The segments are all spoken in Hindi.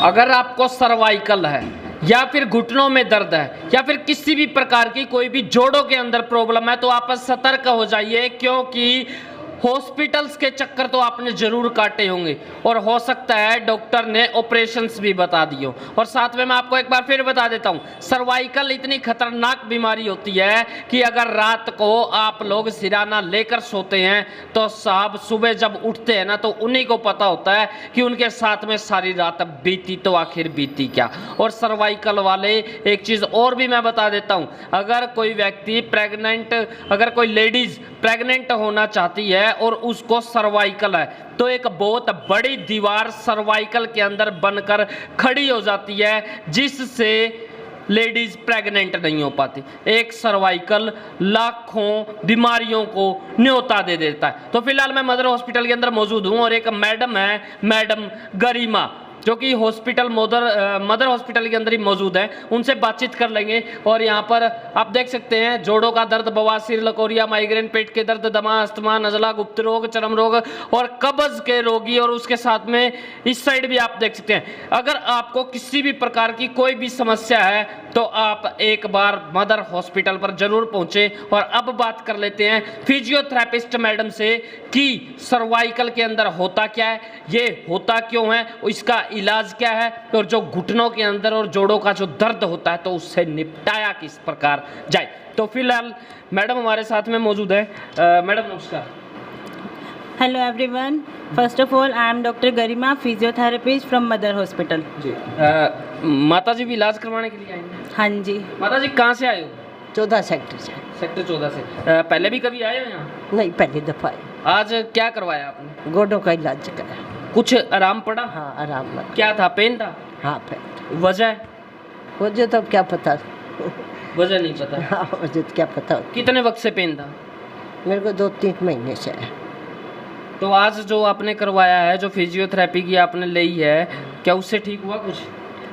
अगर आपको सर्वाइकल है या फिर घुटनों में दर्द है या फिर किसी भी प्रकार की कोई भी जोड़ों के अंदर प्रॉब्लम है तो आप सतर्क हो जाइए, क्योंकि हॉस्पिटल्स के चक्कर तो आपने जरूर काटे होंगे और हो सकता है डॉक्टर ने ऑपरेशंस भी बता दिए हो। और साथ में मैं आपको एक बार फिर बता देता हूँ, सर्वाइकल इतनी खतरनाक बीमारी होती है कि अगर रात को आप लोग सिराना लेकर सोते हैं तो साहब सुबह जब उठते हैं ना तो उन्हीं को पता होता है कि उनके साथ में सारी रात बीती तो आखिर बीती क्या। और सर्वाइकल वाले एक चीज़ और भी मैं बता देता हूँ, अगर कोई व्यक्ति प्रेग्नेंट, अगर कोई लेडीज प्रेग्नेंट होना चाहती है और उसको सर्वाइकल है तो एक बहुत बड़ी दीवार सर्वाइकल के अंदर बनकर खड़ी हो जाती है, जिससे लेडीज प्रेग्नेंट नहीं हो पाती। एक सर्वाइकल लाखों बीमारियों को न्योता दे देता है। तो फिलहाल मैं मदर हॉस्पिटल के अंदर मौजूद हूँ और एक मैडम है, मैडम गरिमा, जो कि हॉस्पिटल मदर हॉस्पिटल के अंदर ही मौजूद है, उनसे बातचीत कर लेंगे। और यहाँ पर आप देख सकते हैं जोड़ों का दर्द, बवासीर, लकोरिया, माइग्रेन, पेट के दर्द, दमा, अस्थमा, नज़ला, गुप्त रोग, चर्म रोग और कब्ज के रोगी, और उसके साथ में इस साइड भी आप देख सकते हैं। अगर आपको किसी भी प्रकार की कोई भी समस्या है तो आप एक बार मदर हॉस्पिटल पर जरूर पहुंचे। और अब बात कर लेते हैं फिजियोथेरेपिस्ट मैडम से कि सर्वाइकल के अंदर होता क्या है, ये होता क्यों है, इसका इलाज क्या है, और जो घुटनों के अंदर और जोड़ों का जो दर्द होता है तो उससे निपटाया किस प्रकार जाए। तो फिलहाल मैडम हमारे साथ में मौजूद है। मैडम नमस्कार। Hello everyone, first of all I am doctor Garima, physiotherapist from Mother Hospital. जी माता जी भी इलाज करवाने के लिए आए हैं? हाँ जी। माता जी कहाँ से आए हो? 14 सेक्टर से। सेक्टर 14 से। पहले भी कभी आए हो यहाँ? नहीं, पहली दफ़ा आई। आज क्या करवाया आपने? गोडों का इलाज कराया। कुछ आराम पड़ा? हाँ, आराम लगा। क्या था, पेन था? हाँ, पेन। वजह? वजह तो क्या पता। वजह नहीं पता। हाँ, वजह तो क्या पता। कितने वक्त से पेन था? मेरे को 2-3 महीने से है। तो आज जो आपने करवाया है, जो फिजियोथेरेपी की आपने ली है, क्या उससे ठीक हुआ कुछ?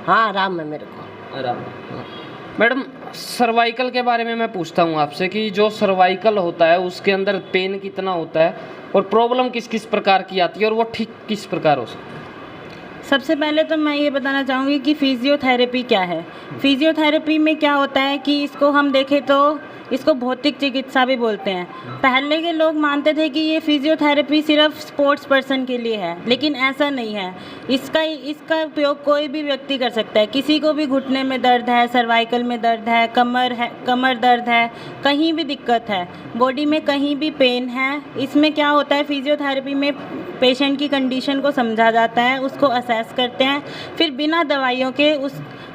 हाँ, आराम है मेरे को। आराम। मैडम सर्वाइकल के बारे में मैं पूछता हूँ आपसे कि जो सर्वाइकल होता है उसके अंदर पेन कितना होता है और प्रॉब्लम किस किस प्रकार की आती है और वो ठीक किस प्रकार हो सकती है? सबसे पहले तो मैं ये बताना चाहूँगी कि फिजियोथेरेपी क्या है। फिजियोथेरेपी में क्या होता है कि इसको हम देखें तो इसको भौतिक चिकित्सा भी बोलते हैं। पहले के लोग मानते थे कि ये फिजियोथेरेपी सिर्फ स्पोर्ट्स पर्सन के लिए है, लेकिन ऐसा नहीं है। इसका उपयोग कोई भी व्यक्ति कर सकता है। किसी को भी घुटने में दर्द है, सर्वाइकल में दर्द है, कमर दर्द है, कहीं भी दिक्कत है, बॉडी में कहीं भी पेन है, इसमें क्या होता है फिजियोथेरेपी में पेशेंट की कंडीशन को समझा जाता है, उसको असेस करते हैं, फिर बिना दवाइयों के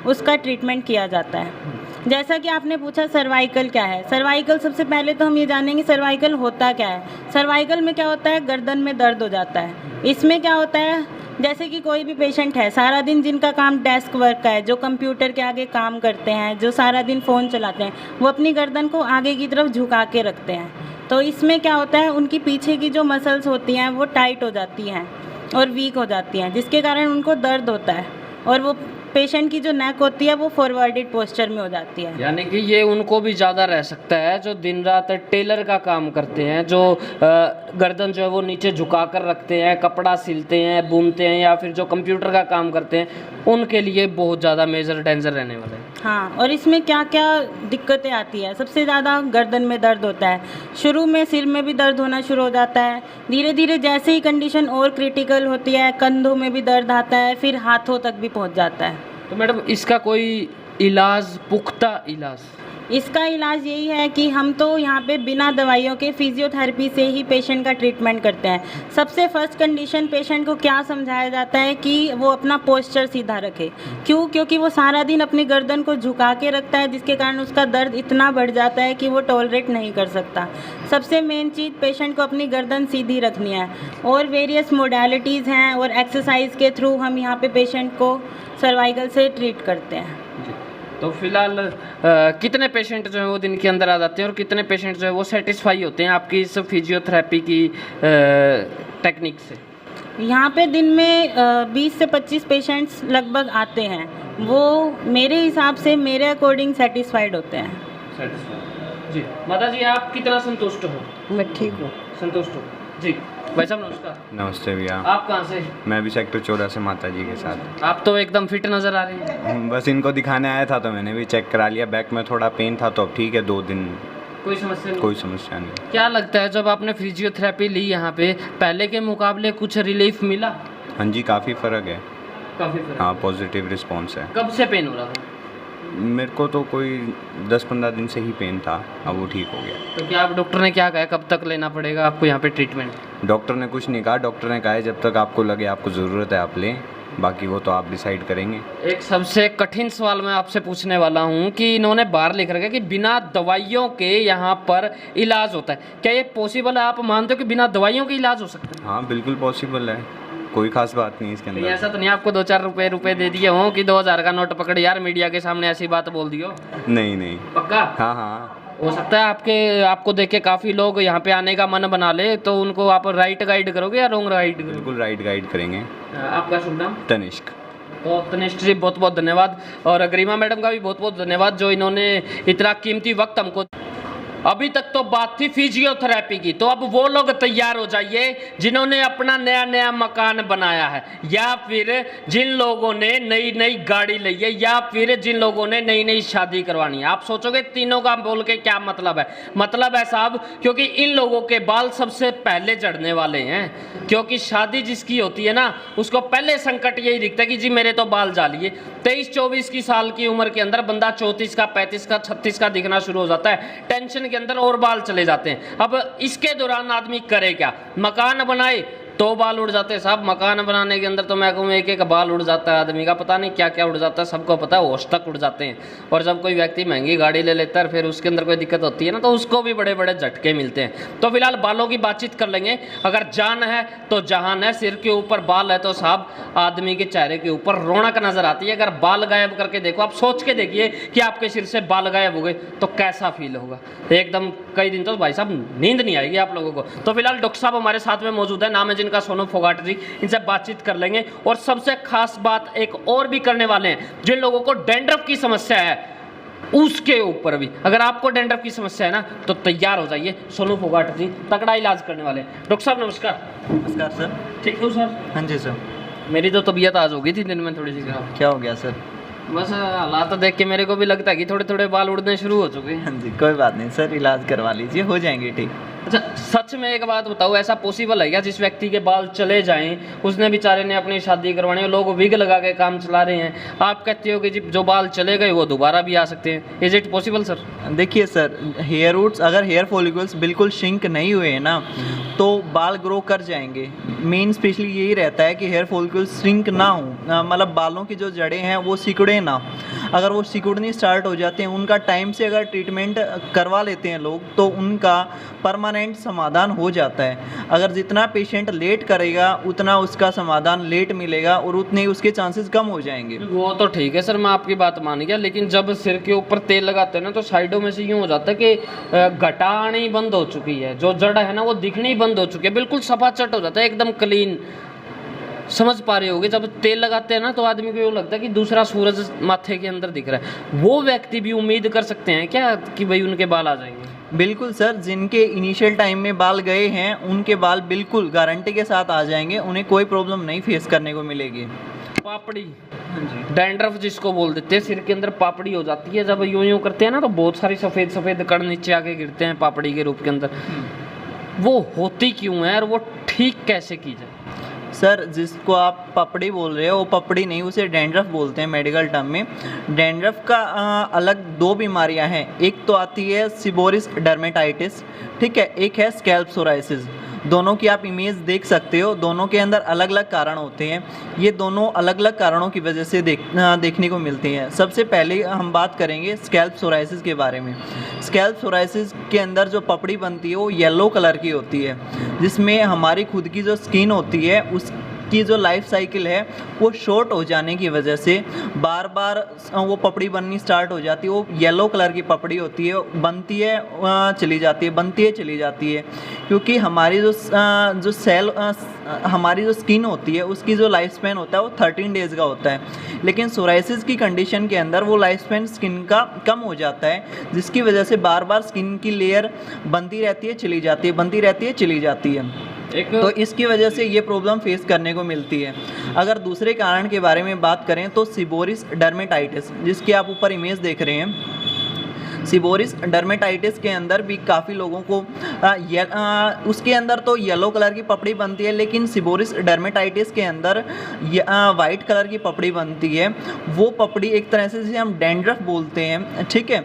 उसका ट्रीटमेंट किया जाता है। जैसा कि आपने पूछा सर्वाइकल क्या है। सर्वाइकल, सबसे पहले तो हम ये जानेंगे सर्वाइकल होता क्या है। सर्वाइकल में क्या होता है, गर्दन में दर्द हो जाता है। इसमें क्या होता है, जैसे कि कोई भी पेशेंट है, सारा दिन जिनका काम डेस्क वर्क का है, जो कंप्यूटर के आगे काम करते हैं, जो सारा दिन फ़ोन चलाते हैं, वो अपनी गर्दन को आगे की तरफ झुका के रखते हैं। तो इसमें क्या होता है, उनकी पीछे की जो मसल्स होती हैं वो टाइट हो जाती हैं और वीक हो जाती हैं, जिसके कारण उनको दर्द होता है और वो पेशेंट की जो नेक होती है वो फॉरवर्डेड पोस्चर में हो जाती है। यानी कि ये उनको भी ज़्यादा रह सकता है जो दिन रात टेलर का काम करते हैं, जो गर्दन जो है वो नीचे झुका कर रखते हैं, कपड़ा सिलते हैं, बुनते हैं, या फिर जो कंप्यूटर का काम करते हैं, उनके लिए बहुत ज़्यादा मेजर डेंजर रहने वाला है। हाँ, और इसमें क्या क्या दिक्कतें आती हैं। सबसे ज़्यादा गर्दन में दर्द होता है, शुरू में सिर में भी दर्द होना शुरू हो जाता है, धीरे धीरे जैसे ही कंडीशन और क्रिटिकल होती है कंधों में भी दर्द आता है, फिर हाथों तक भी पहुंच जाता है। तो मैडम इसका कोई इलाज, पुख्ता इलाज? इसका इलाज यही है कि हम तो यहाँ पे बिना दवाइयों के फिजियोथेरेपी से ही पेशेंट का ट्रीटमेंट करते हैं। सबसे फर्स्ट कंडीशन पेशेंट को क्या समझाया जाता है कि वो अपना पोस्चर सीधा रखे। क्यों? क्योंकि वो सारा दिन अपनी गर्दन को झुका के रखता है, जिसके कारण उसका दर्द इतना बढ़ जाता है कि वो टॉलरेट नहीं कर सकता। सबसे मेन चीज़ पेशेंट को अपनी गर्दन सीधी रखनी है, और वेरियस मोडालिटीज़ हैं और एक्सरसाइज के थ्रू हम यहाँ पे पेशेंट को सर्वाइकल से ट्रीट करते हैं। तो फिलहाल कितने पेशेंट जो है वो दिन के अंदर आ जाते हैं और कितने पेशेंट जो है वो सेटिस्फाई होते हैं आपकी इस फिजियोथेरेपी की टेक्निक से? यहाँ पे दिन में 20 से 25 पेशेंट्स लगभग आते हैं। वो मेरे हिसाब से मेरे अकॉर्डिंग सेटिस्फाइड होते हैं। सेटिस्फाइड जी। माता जी आप कितना संतुष्ट हो? मैं ठीक हूँ। संतुष्ट हो जी। भाई साहब नमस्कार। नमस्ते भैया। आप कहाँ से? मैं भी सेक्टर 14 से माता जी के साथ। आप तो एकदम फिट नज़र आ रही हैं। बस इनको दिखाने आया था तो मैंने भी चेक करा लिया। बैक में थोड़ा पेन था तो अब ठीक है, 2 दिन कोई समस्या नहीं? कोई समस्या नहीं। क्या लगता है जब आपने फिजियोथेरेपी ली यहाँ पे, पहले के मुकाबले कुछ रिलीफ मिला? हाँ जी, काफ़ी फ़र्क है। काफ़ी फर्क। हाँ, पॉजिटिव रिस्पॉन्स है। कब से पेन हो रहा था? मेरे को तो कोई 10-15 दिन से ही पेन था, अब वो ठीक हो गया। तो क्या आप डॉक्टर ने क्या कहा, कब तक लेना पड़ेगा आपको यहाँ पे ट्रीटमेंट? डॉक्टर ने कुछ नहीं कहा। डॉक्टर ने कहा है जब तक आपको लगे आपको ज़रूरत है आप लें, बाकी वो तो आप डिसाइड करेंगे। एक सबसे कठिन सवाल मैं आपसे पूछने वाला हूँ कि इन्होंने बाहर लिख रखा है कि बिना दवाइयों के यहाँ पर इलाज होता है। क्या ये पॉसिबल है? आप मानते हो कि बिना दवाइयों के इलाज हो सकता है? हाँ, बिल्कुल पॉसिबल है, कोई खास बात नहीं इसके तो अंदर। ऐसा तो नहीं आपको 2-4 रुपए दे दिए हों कि 2000 का नोट पकड़ यार मीडिया के सामने ऐसी बात बोल दियो? नहीं नहीं। पक्का? हाँ हाँ। हो सकता है आपको देख के काफ़ी लोग यहाँ पे आने का मन बना ले, तो उनको आप राइट गाइड करोगे या रॉन्ग गाइड करोगे? बिल्कुल राइट गाइड करेंगे। आपका शुभ नाम? तनिष्क। तो तनिष्क जी बहुत बहुत धन्यवाद, और गरिमा मैडम का भी बहुत बहुत धन्यवाद जो इन्होंने इतना कीमती वक्त हमको। अभी तक तो बात थी फिजियोथेरेपी की, तो अब वो लोग तैयार हो जाइए जिन्होंने अपना नया नया मकान बनाया है, या फिर जिन लोगों ने नई नई गाड़ी ली है, या फिर जिन लोगों ने नई नई शादी करवानी है। आप सोचोगे तीनों का बोल के क्या मतलब है? मतलब है साहब, क्योंकि इन लोगों के बाल सबसे पहले झड़ने वाले हैं, क्योंकि शादी जिसकी होती है ना, उसको पहले संकट यही दिखता है कि जी मेरे तो बाल जालिए। 23-24 की साल की उम्र के अंदर बंदा 34 का, 35 का, 36 का दिखना शुरू हो जाता है, टेंशन के अंदर और बाल चले जाते हैं। अब इसके दौरान आदमी करे क्या? मकान बनाए तो बाल उड़ जाते हैं साहब। मकान बनाने के अंदर तो मैं कहूँ एक एक बाल उड़ जाता है आदमी का, पता नहीं क्या क्या उड़ जाता है, सबको पता है, होश तक उड़ जाते हैं। और जब कोई व्यक्ति महंगी गाड़ी ले लेता है फिर उसके अंदर कोई दिक्कत होती है ना, तो उसको भी बड़े बड़े झटके मिलते हैं। तो फिलहाल बालों की बातचीत कर लेंगे। अगर जान है तो जहान है। सिर के ऊपर बाल है तो साहब आदमी के चेहरे के ऊपर रौनक नजर आती है। अगर बाल गायब करके देखो, आप सोच के देखिए कि आपके सिर से बाल गायब हो गए तो कैसा फील होगा। एकदम कई दिन तो भाई साहब नींद नहीं आएगी आप लोगों को। तो फिलहाल डॉक्टर साहब हमारे साथ में मौजूद है, नाम है जिनका सोनू फोगाट जी। इनसे बातचीत कर लेंगे। और सबसे खास बात एक और भी करने वाले हैं, जिन लोगों को डैंड्रफ की समस्या है उसके ऊपर भी। अगर आपको डैंड्रफ की समस्या है ना तो तैयार हो जाइए, सोनू फोगाट जी तगड़ा इलाज करने वाले हैं। डॉक्टर साहब नमस्कार। नमस्कार सर। ठीक हूँ सर? हाँ जी सर। मेरी तो तबीयत आज हो गई थी दिन में थोड़ी सी खराब। क्या हो गया सर? बस हालात देख के मेरे को भी लगता है कि थोड़े थोड़े बाल उड़ने शुरू हो चुके हैं। हाँ जी, कोई बात नहीं सर, इलाज करवा लीजिए, हो जाएंगे ठीक। अच्छा, सच में एक बात बताओ, ऐसा पॉसिबल है क्या जिस व्यक्ति के बाल चले जाएं, उसने बेचारे ने अपनी शादी करवानी है, लोग विग लगा के काम चला रहे हैं, आप कहते हो कि जो बाल चले गए वो दोबारा भी आ सकते हैं? Is it possible sir? देखिए सर, हेयर रूट्स अगर हेयर फॉलिकल्स बिल्कुल श्रिंक नहीं हुए हैं ना तो बाल ग्रो कर जाएंगे। मेन स्पेशली यही रहता है कि हेयर फॉलिकल्स श्रिंक ना हो, मतलब बालों की जो जड़ें हैं वो सिकुड़े ना। अगर वो सिकुड़नी स्टार्ट हो जाते हैं, उनका टाइम से अगर ट्रीटमेंट करवा लेते हैं लोग तो उनका परमानेंट समाधान हो जाता है। अगर जितना पेशेंट लेट करेगा उतना उसका समाधान लेट मिलेगा और उतने उसके चांसेस कम हो जाएंगे। वो तो ठीक है सर, मैं आपकी बात मान गया, लेकिन जब सिर के ऊपर तेल लगाते हैं ना तो साइडों में से यूँ हो जाता है कि घटा आनी बंद हो चुकी है, जो जड़ है ना वो दिखनी बंद हो चुकी है, बिल्कुल सफाचट हो जाता है, एकदम क्लीन। समझ पा रहे होगे, जब तेल लगाते हैं ना तो आदमी को ये लगता है कि दूसरा सूरज माथे के अंदर दिख रहा है। वो व्यक्ति भी उम्मीद कर सकते हैं क्या कि भाई उनके बाल आ जाएंगे? बिल्कुल सर, जिनके इनिशियल टाइम में बाल गए हैं उनके बाल बिल्कुल गारंटी के साथ आ जाएंगे, उन्हें कोई प्रॉब्लम नहीं फेस करने को मिलेगी। पापड़ी, डैंड्रफ जिसको बोल देते हैं, सिर के अंदर पापड़ी हो जाती है, जब यूं यूं करते हैं ना तो बहुत सारी सफ़ेद सफ़ेद कण नीचे आके गिरते हैं पापड़ी के रूप के अंदर। वो होती क्यों है और वो ठीक कैसे की जाए? सर, जिसको आप पपड़ी बोल रहे हो वो पपड़ी नहीं, उसे डैंड्रफ बोलते हैं मेडिकल टर्म में। डैंड्रफ का अलग 2 बीमारियां हैं। एक तो आती है सीबोरिस डर्मेटाइटिस, ठीक है, एक है स्कैल्प सोराइसिस। दोनों की आप इमेज देख सकते हो, दोनों के अंदर अलग अलग कारण होते हैं। ये दोनों अलग अलग कारणों की वजह से देखने को मिलते हैं। सबसे पहले हम बात करेंगे स्कैल्प सोराइसिस के बारे में। स्कैल्प सोराइसिस के अंदर जो पपड़ी बनती है वो येलो कलर की होती है, जिसमें हमारी खुद की जो स्किन होती है उसकी जो लाइफ साइकिल है वो शॉर्ट हो जाने की वजह से बार बार वो पपड़ी बननी स्टार्ट हो जाती है। वो येलो कलर की पपड़ी होती है, बनती है चली जाती है, बनती है चली जाती है, क्योंकि हमारी जो सेल हमारी जो स्किन होती है उसकी जो लाइफ स्पैन होता है वो 13 डेज़ का होता है। लेकिन सोराइसिस की कंडीशन के अंदर वो लाइफ स्पैन स्किन का कम हो जाता है, जिसकी वजह से बार बार स्किन की लेयर बनती रहती है चली जाती है, बनती रहती है चली जाती है। तो इसकी वजह से ये प्रॉब्लम फेस करने को मिलती है। अगर दूसरे कारण के बारे में बात करें तो सीबोरिस डर्मेटाइटिस, जिसकी आप ऊपर इमेज देख रहे हैं, सीबोरिस डर्मेटाइटिस के अंदर भी काफ़ी लोगों को उसके अंदर तो येलो कलर की पपड़ी बनती है, लेकिन सीबोरिस डर्मेटाइटिस के अंदर वाइट कलर की पपड़ी बनती है। वो पपड़ी एक तरह से जिसे हम डैंड्रफ बोलते हैं, ठीक है,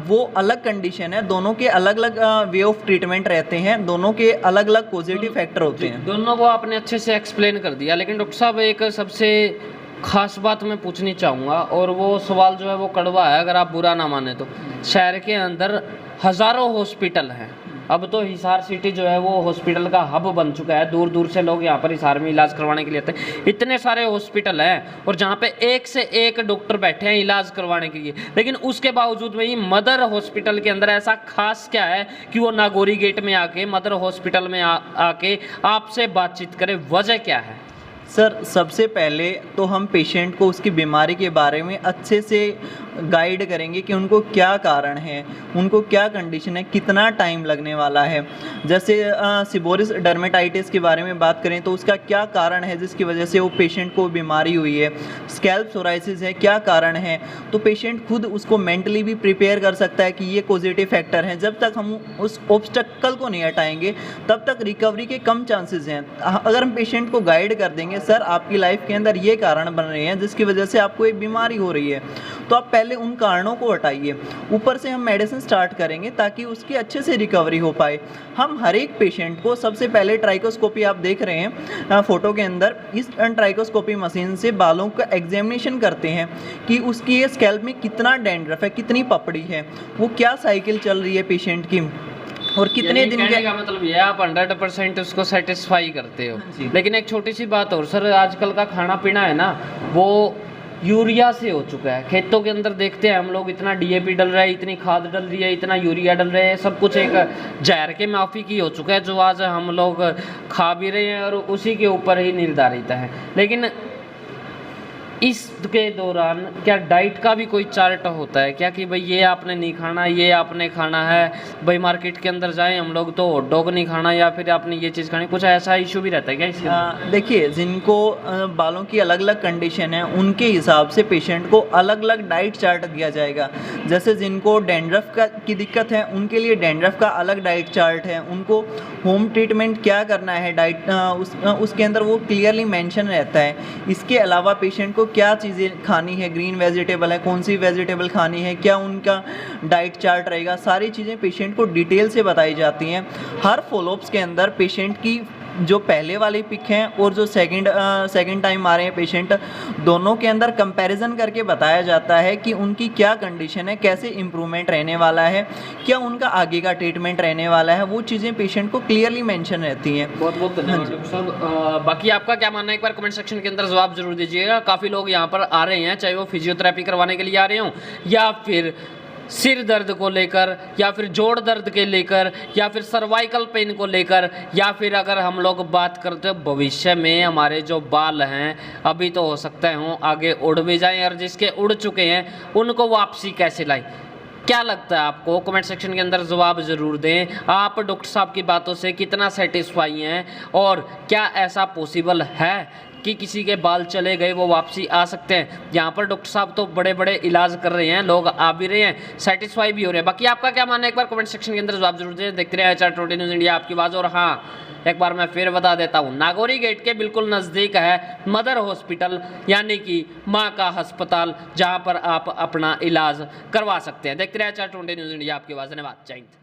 वो अलग कंडीशन है। दोनों के अलग अलग वे ऑफ ट्रीटमेंट रहते हैं, दोनों के अलग अलग पॉजिटिव फैक्टर होते हैं। दोनों को आपने अच्छे से एक्सप्लेन कर दिया, लेकिन डॉक्टर साहब एक सबसे खास बात मैं पूछनी चाहूँगा, और वो सवाल जो है वो कड़वा है, अगर आप बुरा ना माने तो। शहर के अंदर हज़ारों हॉस्पिटल हैं, अब तो हिसार सिटी जो है वो हॉस्पिटल का हब बन चुका है, दूर दूर से लोग यहाँ पर हिसार में इलाज करवाने के लिए आते हैं। इतने सारे हॉस्पिटल हैं और जहाँ पे एक से एक डॉक्टर बैठे हैं इलाज करवाने के लिए, लेकिन उसके बावजूद में ही मदर हॉस्पिटल के अंदर ऐसा खास क्या है कि वो नागौरी गेट में आके मदर हॉस्पिटल में आके आपसे बातचीत करे, वजह क्या है? सर, सबसे पहले तो हम पेशेंट को उसकी बीमारी के बारे में अच्छे से गाइड करेंगे कि उनको क्या कारण है, उनको क्या कंडीशन है, कितना टाइम लगने वाला है। जैसे सीबोरिस डर्मेटाइटिस के बारे में बात करें तो उसका क्या कारण है जिसकी वजह से वो पेशेंट को बीमारी हुई है। स्कैल्प सोराइसिस है, क्या कारण है, तो पेशेंट खुद उसको मेंटली भी प्रिपेयर कर सकता है कि ये पॉजिटिव फैक्टर हैं। जब तक हम उस ऑब्स्टेकल को नहीं हटाएंगे तब तक रिकवरी के कम चांसेस हैं। अगर हम पेशेंट को गाइड कर देंगे, सर आपकी लाइफ के अंदर ये कारण बन रहे हैं जिसकी वजह से आपको एक बीमारी हो रही है, तो आप पहले उन कारणों को हटाइए, ऊपर से हम मेडिसिन स्टार्ट करेंगे ताकि उसकी अच्छे से रिकवरी हो पाए। हम हर एक पेशेंट को सबसे पहले ट्राइकोस्कोपी, आप देख रहे हैं फोटो के अंदर, इस ट्राइकोस्कोपी मशीन से बालों का एग्जामिनेशन करते हैं कि उसकी ये स्कैल्प में कितना डैंड्रफ है, कितनी पपड़ी है, वो क्या साइकिल चल रही है पेशेंट की, और कितने दिन कहने का मतलब ये आप 100% उसको सेटिस्फाई करते हो। लेकिन एक छोटी सी बात और सर, आजकल का खाना पीना है ना वो यूरिया से हो चुका है। खेतों के अंदर देखते हैं हम लोग, इतना डीएपी डल रहा है, इतनी खाद डल रही है, इतना यूरिया डल रहा है, सब कुछ एक जहर के माफी की हो चुका है जो आज हम लोग खा भी रहे हैं और उसी के ऊपर ही निर्धारित है। लेकिन इसके दौरान क्या डाइट का भी कोई चार्ट होता है क्या कि भाई ये आपने नहीं खाना, ये आपने खाना है? भाई मार्केट के अंदर जाएं हम लोग तो हॉट डॉग नहीं खाना या फिर आपने ये चीज़ खानी, कुछ ऐसा इशू भी रहता है क्या इसके? देखिए, जिनको बालों की अलग अलग कंडीशन है उनके हिसाब से पेशेंट को अलग अलग डाइट चार्ट दिया जाएगा। जैसे जिनको डैंड्रफ की दिक्कत है उनके लिए डैंड्रफ का अलग डाइट चार्ट है, उनको होम ट्रीटमेंट क्या करना है डाइट उसके अंदर वो क्लियरली मेंशन रहता है। इसके अलावा पेशेंट को क्या चीज़ें खानी है, ग्रीन वेजिटेबल है, कौन सी वेजिटेबल खानी है, क्या उनका डाइट चार्ट रहेगा, सारी चीज़ें पेशेंट को डिटेल से बताई जाती हैं। हर फॉलोअप्स के अंदर पेशेंट की जो पहले वाली पिक हैं और जो सेकंड टाइम आ रहे हैं पेशेंट, दोनों के अंदर कंपैरिजन करके बताया जाता है कि उनकी क्या कंडीशन है, कैसे इम्प्रूवमेंट रहने वाला है, क्या उनका आगे का ट्रीटमेंट रहने वाला है, वो चीज़ें पेशेंट को क्लियरली मेंशन रहती हैं। बहुत बहुत धन्यवाद डॉक्टर साहब। बाकी आपका क्या मानना है एक बार कमेंट सेक्शन के अंदर जवाब जरूर दीजिएगा। काफ़ी लोग यहाँ पर आ रहे हैं, चाहे वो फिजियोथेरेपी करवाने के लिए आ रहे हों या फिर सिर दर्द को लेकर या फिर जोड़ दर्द के लेकर या फिर सर्वाइकल पेन को लेकर, या फिर अगर हम लोग बात करते हो भविष्य में हमारे जो बाल हैं अभी तो हो सकता है हों आगे उड़ भी जाएं, और जिसके उड़ चुके हैं उनको वापसी कैसे लाएं? क्या लगता है आपको? कमेंट सेक्शन के अंदर जवाब ज़रूर दें। आप डॉक्टर साहब की बातों से कितना सेटिस्फाई हैं और क्या ऐसा पॉसिबल है कि किसी के बाल चले गए वो वापसी आ सकते हैं? यहाँ पर डॉक्टर साहब तो बड़े बड़े इलाज कर रहे हैं, लोग आ भी रहे हैं, सेटिस्फाई भी हो रहे हैं। बाकी आपका क्या मानना है एक बार कमेंट सेक्शन के अंदर जवाब जरूर दें। देखते रहे HR20 न्यूज़ इंडिया, आपकी आवाज़। और हाँ, एक बार मैं फिर बता देता हूँ, नागौरी गेट के बिल्कुल नज़दीक है मदर हॉस्पिटल, यानी कि माँ का अस्पताल, जहाँ पर आप अपना इलाज करवा सकते हैं। देखते रहे HR20 न्यूज़ इंडिया, आपकी आवाज़। धन्यवाद। जय हिंद।